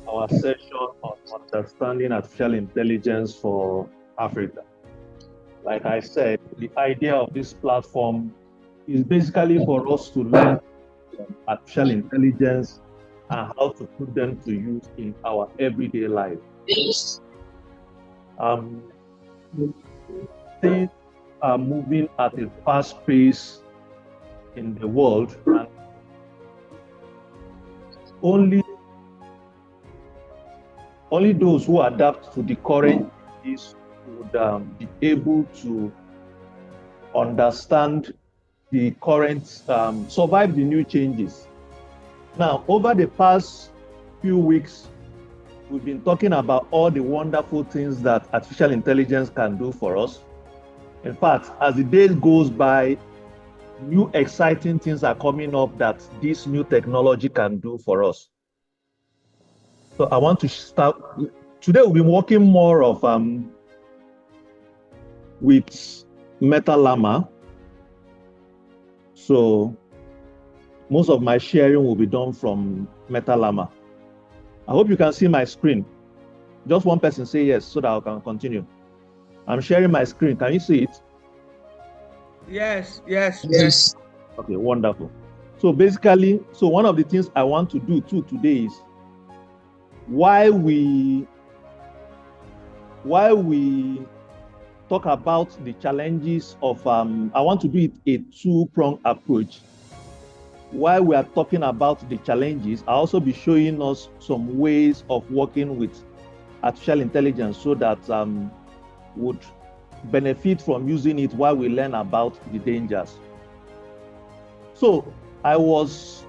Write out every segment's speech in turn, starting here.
Our session on understanding artificial intelligence for Africa. Like I said, the idea of this platform is basically for us to learn artificial intelligence and how to put them to use in our everyday life. Um, things are moving at a fast pace in the world, and only those who adapt to the current is would be able to understand the current, survive the new changes. Now, over the past few weeks, we've been talking about all the wonderful things that artificial intelligence can do for us. In fact, as the days goes by, new exciting things are coming up that this new technology can do for us. So I want to start today. We'll be working more of with MetaLlama. So most of my sharing will be done from MetaLlama. I hope you can see my screen. Just one person say yes so that I can continue. I'm sharing my screen. Can you see it? Yes. Okay, wonderful. So basically, one of the things I want to do too today is while we talk about the challenges of I want to do it a two-pronged approach. While we are talking about the challenges, I'll also be showing us some ways of working with artificial intelligence so that would benefit from using it while we learn about the dangers. So I was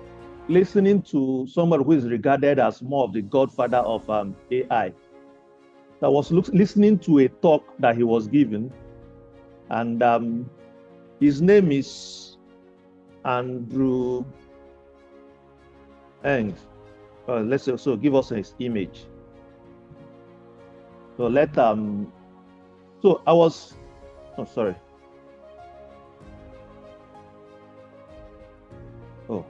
listening to somebody who is regarded as more of the godfather of AI. I was listening to a talk that he was giving, and his name is Andrew Ng. Let's also give us his image. So so I was, sorry. Oh.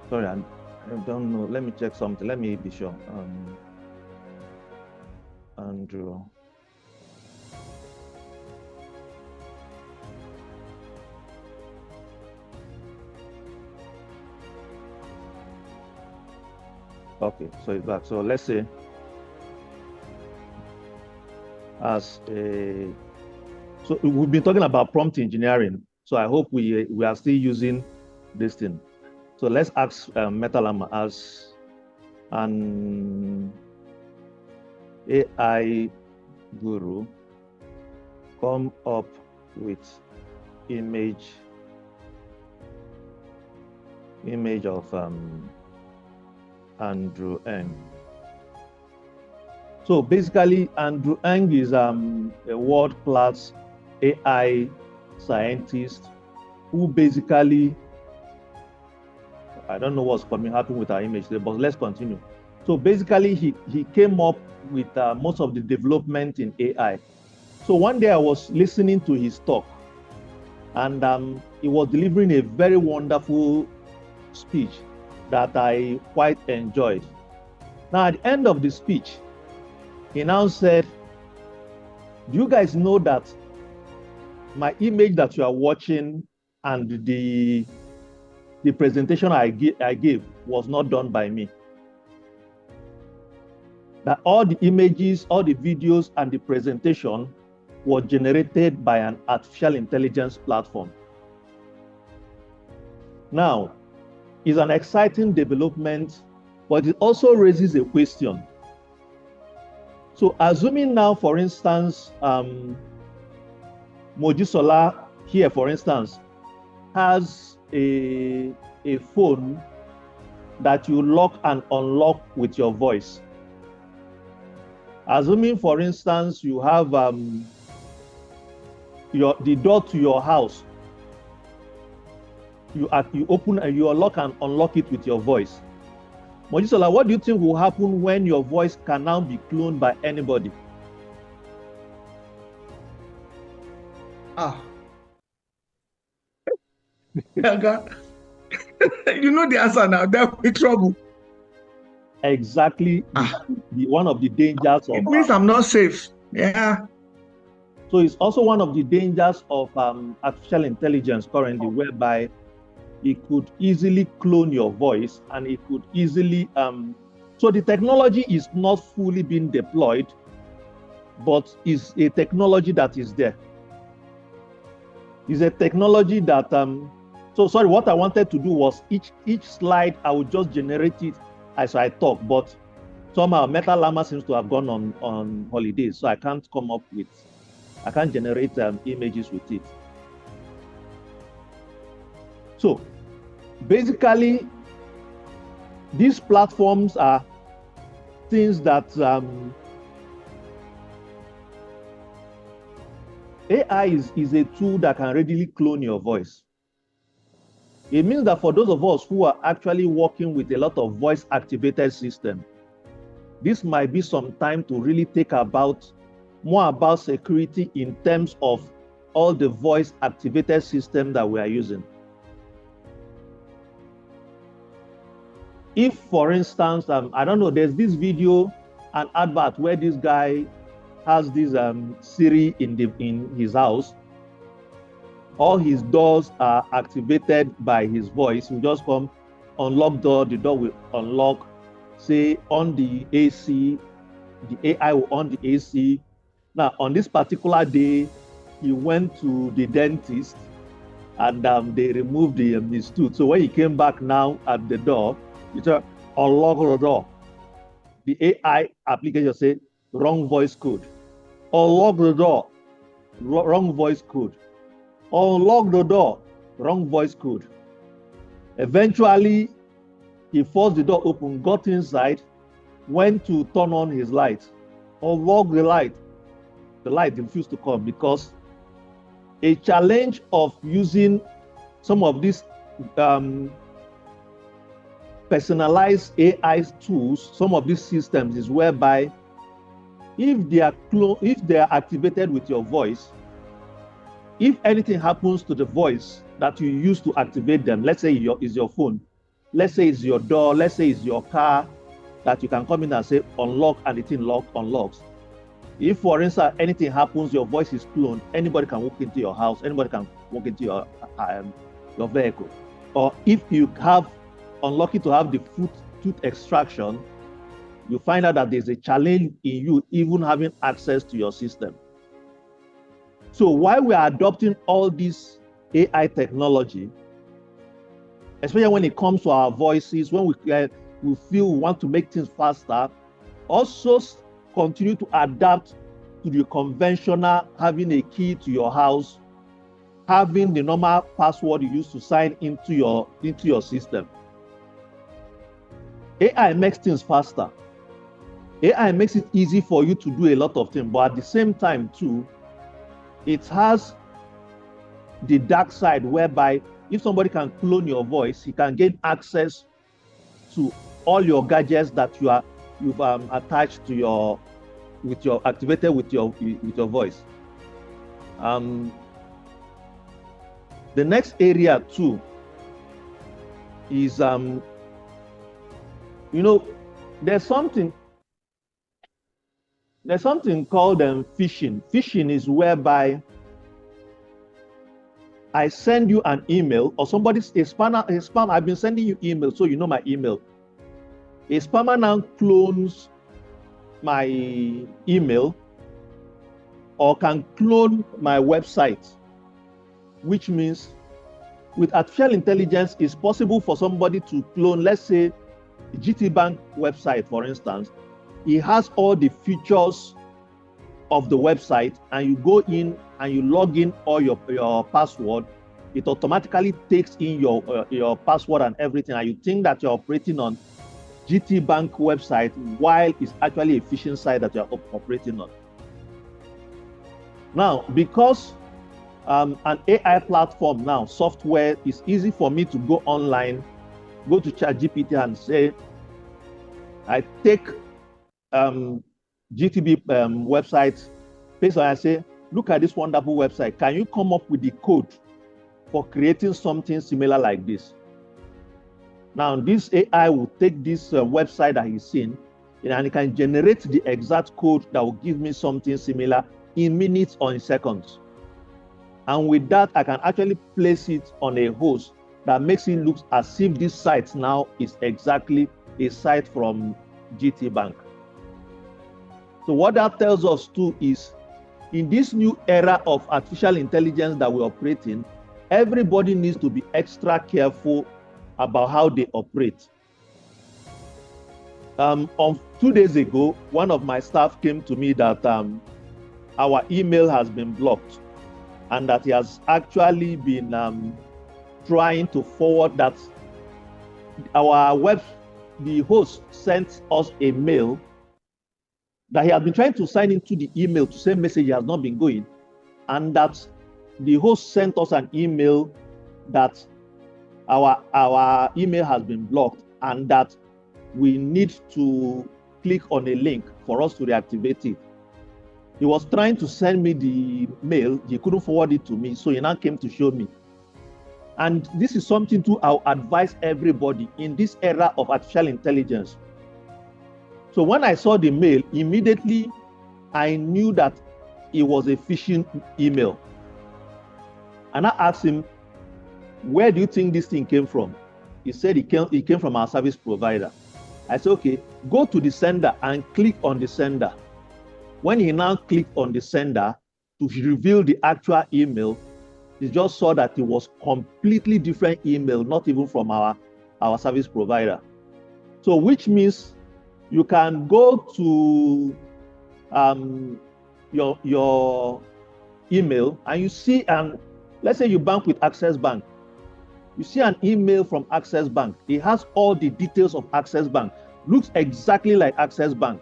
Sorry, I don't know. Let me check something. Let me be sure. Andrew. Okay, so it's back. So let's say so we've been talking about prompt engineering. So I hope we are still using this thing. So let's ask MetaLlama as an AI guru, come up with image of Andrew Ng. So basically, Andrew Ng is a world-class AI scientist who basically, I don't know what's happening with our image today, but let's continue. So basically, he came up with most of the development in AI. So one day I was listening to his talk, and he was delivering a very wonderful speech that I quite enjoyed. Now, at the end of the speech, he now said, do you guys know that my image that you are watching and the presentation I gave was not done by me? That all the images, all the videos, and the presentation was generated by an artificial intelligence platform. Now, it's an exciting development, but it also raises a question. So assuming now, for instance, Mojisola here, for instance, has a phone that you lock and unlock with your voice. Assuming, for instance, you have the door to your house, you open and you lock and unlock it with your voice. Mojisola, what do you think will happen when your voice can now be cloned by anybody? Ah, God. You know the answer now. They're in trouble. Exactly the one of the dangers of It means I'm not safe. Yeah. so it's also one of the dangers of artificial intelligence currently, whereby it could easily clone your voice and it could easily so the technology is not fully being deployed, but is a technology that is there. Is a technology that so sorry, what I wanted to do was each slide I would just generate it as I talk, but somehow Meta Llama seems to have gone on holidays, so I can't generate images with it. So basically, these platforms are things that AI is a tool that can readily clone your voice. It means that for those of us who are actually working with a lot of voice activated systems, this might be some time to really think about more about security in terms of all the voice activated systems that we are using. If, for instance, I don't know, there's this video, an advert where this guy has this Siri in his house. All his doors are activated by his voice. He just come, unlock door, the door will unlock, say on the AC, the AI will on the AC. Now, on this particular day, he went to the dentist and they removed his tooth. So when he came back now at the door, he said, unlock the door. The AI application said, wrong voice code. Unlock the door, wrong voice code. Unlock the door, wrong voice code. Eventually, he forced the door open, got inside, went to turn on his light, unlocked the light. The light refused to come because a challenge of using some of these personalized AI tools, some of these systems is whereby if they are activated with your voice, if anything happens to the voice that you use to activate them, let's say is your phone, let's say it's your door, let's say it's your car, that you can come in and say unlock and it unlocks. If, for instance, anything happens, your voice is cloned, anybody can walk into your house, anybody can walk into your vehicle. Or if you have unlucky to have the tooth extraction, you find out that there's a challenge in you even having access to your system. So while we are adopting all this AI technology, especially when it comes to our voices, when we feel we want to make things faster, also continue to adapt to the conventional having a key to your house, having the normal password you use to sign into your system. AI makes things faster. AI makes it easy for you to do a lot of things, but at the same time too, it has the dark side whereby if somebody can clone your voice, he can gain access to all your gadgets that you've attached to activated with your voice. The next area too is there's something called phishing. Phishing is whereby I send you an email, or somebody's a spam. I've been sending you email, so you know my email. A spammer now clones my email or can clone my website, which means with artificial intelligence, it's possible for somebody to clone, let's say, GTBank website, for instance. It has all the features of the website, and you go in and you log in all your password. It automatically takes in your password and everything, and you think that you're operating on GTBank website while it's actually a phishing site that you're operating on. Now, because an AI platform now, software, is easy for me to go online, go to ChatGPT and say, I take GTB website, based on I say, look at this wonderful website. Can you come up with the code for creating something similar like this? Now, this AI will take this website that he's seen, and it can generate the exact code that will give me something similar in minutes or in seconds. And with that, I can actually place it on a host that makes it look as if this site now is exactly a site from GT Bank. So what that tells us too is, in this new era of artificial intelligence that we operate in, everybody needs to be extra careful about how they operate. 2 days ago, one of my staff came to me that our email has been blocked, and that he has actually been trying to forward that the host sent us a mail that he has been trying to sign into the email to send message has not been going, and that the host sent us an email that our email has been blocked and that we need to click on a link for us to reactivate it. He was trying to send me the mail, he couldn't forward it to me, so he now came to show me. And this is something to I'll advise everybody in this era of artificial intelligence. So when I saw the mail, immediately I knew that it was a phishing email. And I asked him, where do you think this thing came from? He said it came from our service provider. I said, okay, go to the sender and click on the sender. When he now clicked on the sender to reveal the actual email, he just saw that it was completely different email, not even from our service provider. So which means you can go to your email and you see, let's say you bank with Access Bank. You see an email from Access Bank. It has all the details of Access Bank. Looks exactly like Access Bank.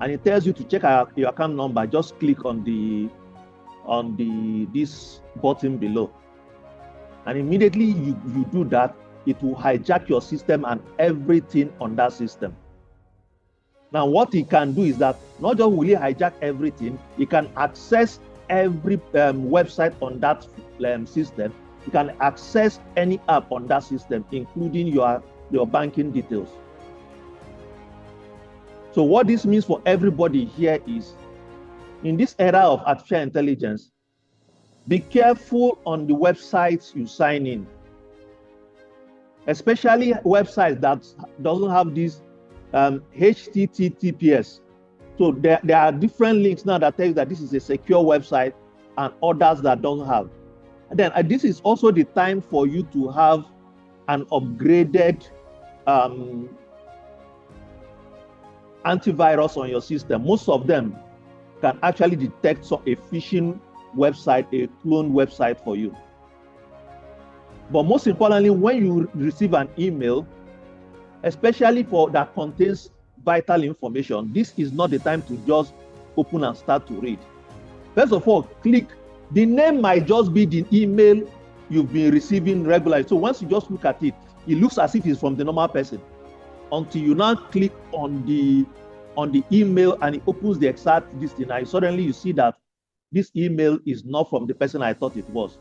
And it tells you to check your account number. Just click on this button below. And immediately you do that, it will hijack your system and everything on that system. Now, what it can do is that not just will it hijack everything, it can access every website on that system. You can access any app on that system, including your banking details. So what this means for everybody here is, in this era of artificial intelligence, be careful on the websites you sign in, especially websites that doesn't have this HTTPS. So there are different links now that tell you that this is a secure website and others that don't have. And then this is also the time for you to have an upgraded antivirus on your system. Most of them can actually detect a phishing website, a cloned website for you. But most importantly, when you receive an email, especially for that contains vital information, this is not the time to just open and start to read. First of all, click. The name might just be the email you've been receiving regularly. So once you just look at it, it looks as if it's from the normal person. Until you now click on the email and it opens the exact listing, and suddenly you see that this email is not from the person I thought it was.